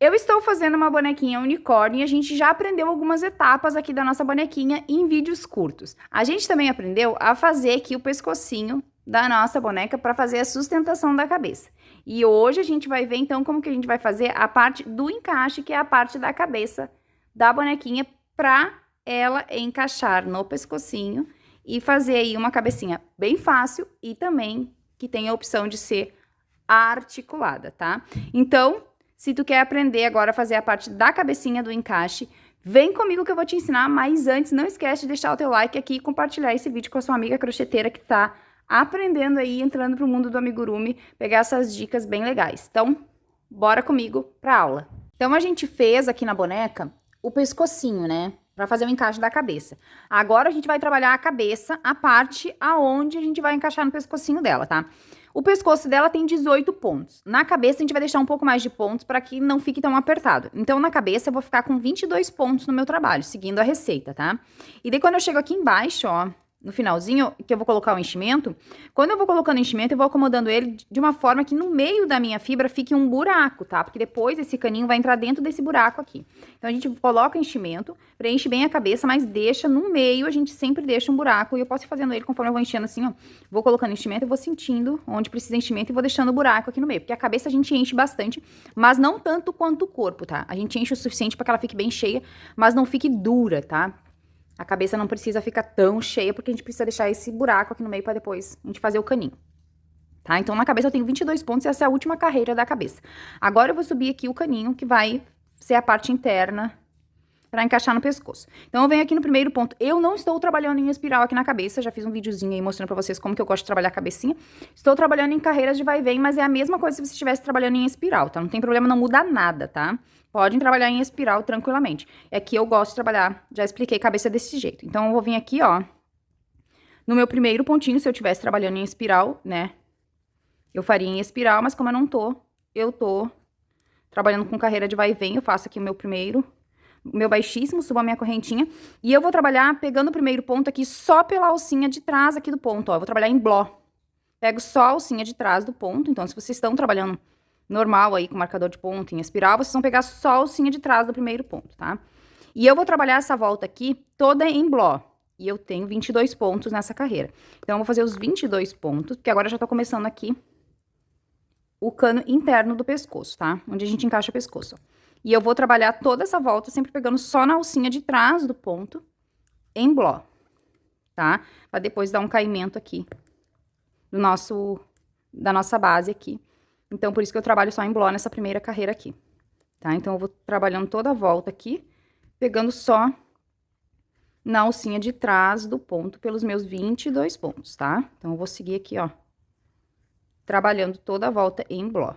Eu estou fazendo uma bonequinha unicórnio e a gente já aprendeu algumas etapas aqui da nossa bonequinha em vídeos curtos. A gente também aprendeu a fazer aqui o pescocinho da nossa boneca para fazer a sustentação da cabeça. E hoje a gente vai ver então como que a gente vai fazer a parte do encaixe, que é a parte da cabeça da bonequinha, para ela encaixar no pescocinho e fazer aí uma cabecinha bem fácil e também que tem a opção de ser articulada, tá? Então, se tu quer aprender agora a fazer a parte da cabecinha do encaixe, vem comigo que eu vou te ensinar, mas antes não esquece de deixar o teu like aqui e compartilhar esse vídeo com a sua amiga crocheteira que tá aprendendo aí, entrando pro mundo do amigurumi, pegar essas dicas bem legais. Então, bora comigo pra aula. Então, a gente fez aqui na boneca o pescocinho, né? Pra fazer o encaixe da cabeça. Agora, a gente vai trabalhar a cabeça, a parte aonde a gente vai encaixar no pescocinho dela, tá? O pescoço dela tem 18 pontos. Na cabeça, a gente vai deixar um pouco mais de pontos para que não fique tão apertado. Então, na cabeça, eu vou ficar com 22 pontos no meu trabalho, seguindo a receita, tá? E daí, quando eu chego aqui embaixo, ó, no finalzinho, que eu vou colocar o enchimento, quando eu vou colocando o enchimento, eu vou acomodando ele de uma forma que no meio da minha fibra fique um buraco, tá? Porque depois esse caninho vai entrar dentro desse buraco aqui. Então, a gente coloca o enchimento, preenche bem a cabeça, mas deixa no meio, a gente sempre deixa um buraco. E eu posso ir fazendo ele conforme eu vou enchendo assim, ó. Vou colocando enchimento, eu vou sentindo onde precisa enchimento e vou deixando o buraco aqui no meio. Porque a cabeça a gente enche bastante, mas não tanto quanto o corpo, tá? A gente enche o suficiente para que ela fique bem cheia, mas não fique dura, tá? A cabeça não precisa ficar tão cheia, porque a gente precisa deixar esse buraco aqui no meio para depois a gente fazer o caninho. Tá? Então, na cabeça eu tenho 22 pontos e essa é a última carreira da cabeça. Agora, eu vou subir aqui o caninho, que vai ser a parte interna para encaixar no pescoço. Então, eu venho aqui no primeiro ponto. Eu não estou trabalhando em espiral aqui na cabeça, já fiz um videozinho aí mostrando pra vocês como que eu gosto de trabalhar a cabecinha. Estou trabalhando em carreiras de vai e vem, mas é a mesma coisa se você estivesse trabalhando em espiral, tá? Não tem problema, não muda nada, tá? Podem trabalhar em espiral tranquilamente. É que eu gosto de trabalhar, já expliquei, cabeça desse jeito. Então, eu vou vir aqui, ó, no meu primeiro pontinho, se eu estivesse trabalhando em espiral, né? Eu faria em espiral, mas como eu não tô, eu tô trabalhando com carreira de vai e vem, eu faço aqui o meu primeiro, meu baixíssimo, subo a minha correntinha, e eu vou trabalhar pegando o primeiro ponto aqui só pela alcinha de trás aqui do ponto, ó, eu vou trabalhar em bló. Pego só a alcinha de trás do ponto, então se vocês estão trabalhando normal aí com marcador de ponto em espiral, vocês vão pegar só a alcinha de trás do primeiro ponto, tá? E eu vou trabalhar essa volta aqui toda em bló, e eu tenho 22 pontos nessa carreira. Então, eu vou fazer os 22 pontos, porque agora eu já tô começando aqui o cano interno do pescoço, tá? Onde a gente encaixa o pescoço. E eu vou trabalhar toda essa volta sempre pegando só na alcinha de trás do ponto em bló, tá? Pra depois dar um caimento aqui da nossa base aqui. Então, por isso que eu trabalho só em bló nessa primeira carreira aqui, tá? Então, eu vou trabalhando toda a volta aqui, pegando só na alcinha de trás do ponto pelos meus 22 pontos, tá? Então, eu vou seguir aqui, ó, trabalhando toda a volta em bló.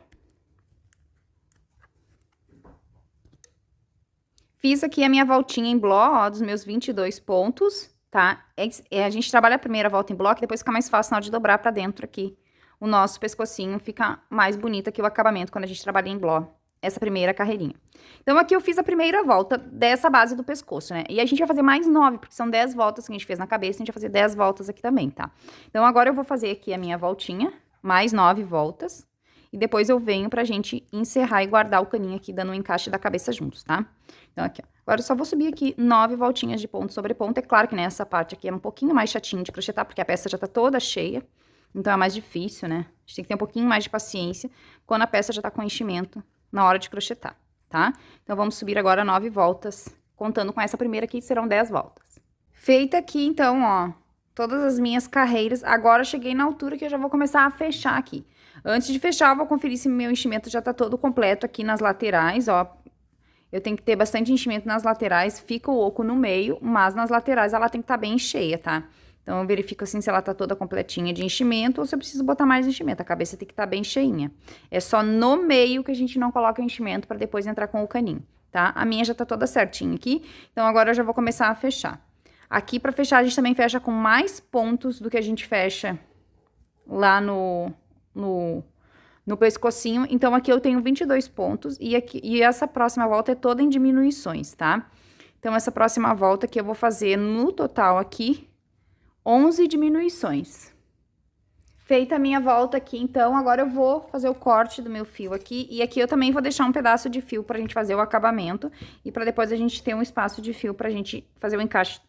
Fiz aqui a minha voltinha em bló, ó, dos meus 22 pontos, tá? A gente trabalha a primeira volta em bloco, depois fica mais fácil na hora de dobrar pra dentro aqui. O nosso pescocinho fica mais bonito aqui o acabamento quando a gente trabalha em bló, essa primeira carreirinha. Então, aqui eu fiz a primeira volta dessa base do pescoço, né? E a gente vai fazer mais 9, porque são 10 voltas que a gente fez na cabeça, a gente vai fazer 10 voltas aqui também, tá? Então, agora eu vou fazer aqui a minha voltinha, mais 9 voltas, e depois eu venho pra gente encerrar e guardar o caninho aqui, dando um encaixe da cabeça juntos, tá? Então, aqui, ó. Agora, eu só vou subir aqui 9 voltinhas de ponto sobre ponto. É claro que nessa parte aqui é um pouquinho mais chatinho de crochetar, porque a peça já tá toda cheia. Então, é mais difícil, né? A gente tem que ter um pouquinho mais de paciência quando a peça já tá com enchimento na hora de crochetar, tá? Então, vamos subir agora 9 voltas, contando com essa primeira aqui, serão 10 voltas. Feita aqui, então, ó, todas as minhas carreiras. Agora, eu cheguei na altura que eu já vou começar a fechar aqui. Antes de fechar, eu vou conferir se meu enchimento já tá todo completo aqui nas laterais, ó. Eu tenho que ter bastante enchimento nas laterais, fica o oco no meio, mas nas laterais ela tem que estar bem cheia, tá? Então, eu verifico assim se ela tá toda completinha de enchimento ou se eu preciso botar mais enchimento. A cabeça tem que estar bem cheinha. É só no meio que a gente não coloca o enchimento para depois entrar com o caninho, tá? A minha já tá toda certinha aqui, então agora eu já vou começar a fechar. Aqui, para fechar, a gente também fecha com mais pontos do que a gente fecha lá no pescocinho. Então, aqui eu tenho 22 pontos e essa próxima volta é toda em diminuições, tá? Então, essa próxima volta que eu vou fazer no total aqui, 11 diminuições. Feita a minha volta aqui, então, agora eu vou fazer o corte do meu fio aqui. E aqui eu também vou deixar um pedaço de fio pra gente fazer o acabamento. E pra depois a gente ter um espaço de fio pra gente fazer o encaixe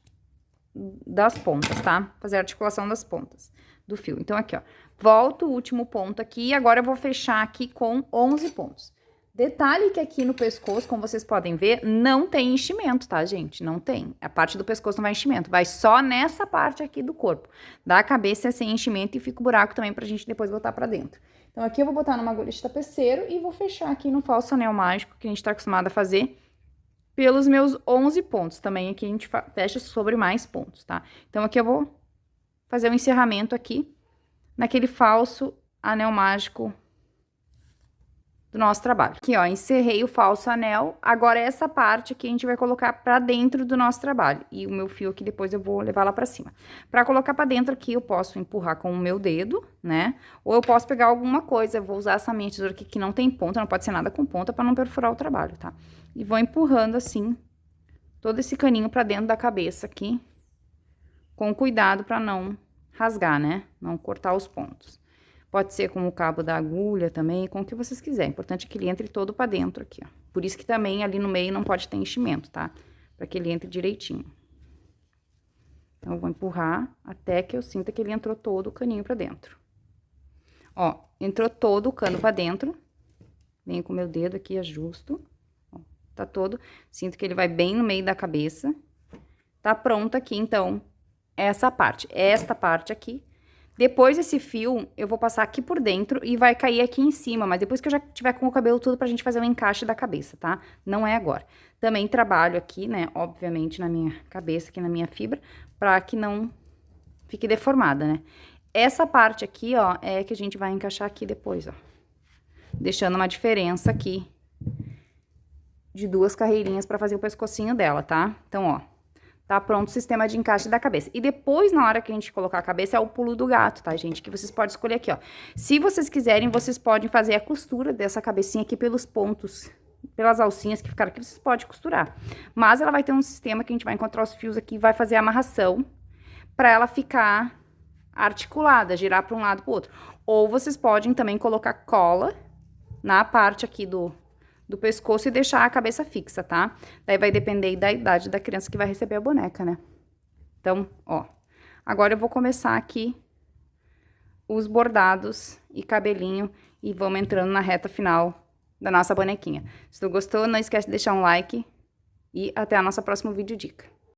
das pontas, tá? Fazer a articulação das pontas do fio. Então, aqui, ó. Volto o último ponto aqui e agora eu vou fechar aqui com 11 pontos. Detalhe que aqui no pescoço, como vocês podem ver, não tem enchimento, tá, gente? Não tem. A parte do pescoço não vai enchimento. Vai só nessa parte aqui do corpo. Da cabeça é sem enchimento e fica o buraco também pra gente depois botar pra dentro. Então, aqui eu vou botar numa agulha de tapeceiro e vou fechar aqui no falso anel mágico que a gente tá acostumado a fazer pelos meus 11 pontos. Também aqui a gente fecha sobre mais pontos, tá? Então, aqui eu vou fazer o encerramento aqui naquele falso anel mágico do nosso trabalho. Aqui, ó, encerrei o falso anel. Agora, essa parte aqui a gente vai colocar pra dentro do nosso trabalho. E o meu fio aqui, depois eu vou levar lá pra cima. Pra colocar pra dentro aqui, eu posso empurrar com o meu dedo, né? Ou eu posso pegar alguma coisa. Eu vou usar essa minha tesoura aqui que não tem ponta, não pode ser nada com ponta, pra não perfurar o trabalho, tá? E vou empurrando assim, todo esse caninho pra dentro da cabeça aqui. Com cuidado pra não rasgar, né? Não cortar os pontos. Pode ser com o cabo da agulha também, com o que vocês quiserem. O importante é que ele entre todo pra dentro aqui, ó. Por isso que também ali no meio não pode ter enchimento, tá? Pra que ele entre direitinho. Então, eu vou empurrar até que eu sinta que ele entrou todo o caninho pra dentro. Ó, entrou todo o cano pra dentro. Venho com o meu dedo aqui, ajusto. Ó, tá todo. Sinto que ele vai bem no meio da cabeça. Tá pronto aqui, então, essa parte. Esta parte aqui. Depois desse fio, eu vou passar aqui por dentro e vai cair aqui em cima, mas depois que eu já tiver com o cabelo tudo pra gente fazer o encaixe da cabeça, tá? Não é agora. Também trabalho aqui, né, obviamente na minha cabeça, aqui na minha fibra, pra que não fique deformada, né? Essa parte aqui, ó, é que a gente vai encaixar aqui depois, ó. Deixando uma diferença aqui de 2 carreirinhas pra fazer o pescocinho dela, tá? Então, ó. Tá pronto o sistema de encaixe da cabeça. E depois, na hora que a gente colocar a cabeça, é o pulo do gato, tá, gente? Que vocês podem escolher aqui, ó. Se vocês quiserem, vocês podem fazer a costura dessa cabecinha aqui pelos pontos, pelas alcinhas que ficaram aqui, vocês podem costurar. Mas ela vai ter um sistema que a gente vai encontrar os fios aqui e vai fazer a amarração pra ela ficar articulada, girar pra um lado pro outro. Ou vocês podem também colocar cola na parte aqui do pescoço e deixar a cabeça fixa, tá? Daí vai depender da idade da criança que vai receber a boneca, né? Então, ó. Agora eu vou começar aqui os bordados e cabelinho e vamos entrando na reta final da nossa bonequinha. Se tu gostou, não esquece de deixar um like e até a nossa próxima vídeo dica.